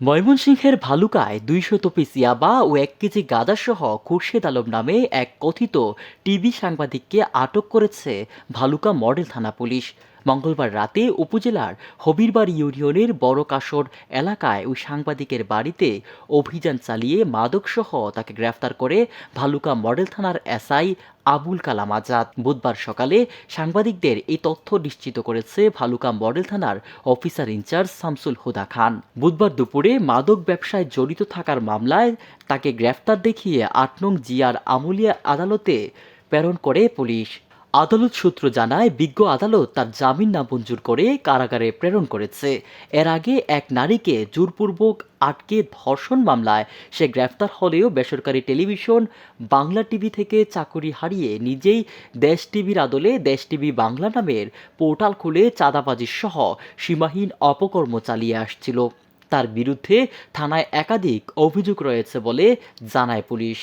ময়মনসিংহের ভালুকায় ২০০ পিস ইয়াবা ও ১ কেজি গাঁজাসহ খুরশেদ আলম নামে এক কথিত টিভি সাংবাদিককে আটক করেছে ভালুকা মডেল থানা পুলিশ। মঙ্গলবার রাতে উপজেলার হবিরবাড়ি ইউনিয়নের বড় কাশর এলাকায় ওই সাংবাদিকের বাড়িতে অভিযান চালিয়ে মাদকসহ তাকে গ্রেফতার করে ভালুকা মডেল থানার এসআই আবুল কালাম আজাদ। বুধবার সকালে সাংবাদিকদের এই তথ্য নিশ্চিত করেছে ভালুকা মডেল থানার অফিসার ইনচার্জ শামসুল হুদা খান। বুধবার দুপুরে মাদক ব্যবসায় জড়িত থাকার মামলায় তাকে গ্রেফতার দেখিয়ে ৮ নং জিয়ার আমুলিয়া আদালতে প্রেরণ করে পুলিশ। আদালত সূত্র জানায়, বিজ্ঞ আদালত তার জামিন নামঞ্জুর করে কারাগারে প্রেরণ করেছে। এর আগে এক নারীকে জোরপূর্বক আটকে ধর্ষণ মামলায় সে গ্রেফতার হলেও বেসরকারি টেলিভিশন বাংলা টিভি থেকে চাকরি হারিয়ে নিজেই দেশ টিভির আদলে দেশ টিভি বাংলা নামের পোর্টাল খুলে চাঁদাবাজি সহ সীমাহীন অপকর্ম চালিয়ে আসছিল। তার বিরুদ্ধে থানায় একাধিক অভিযোগ রয়েছে বলে জানায় পুলিশ।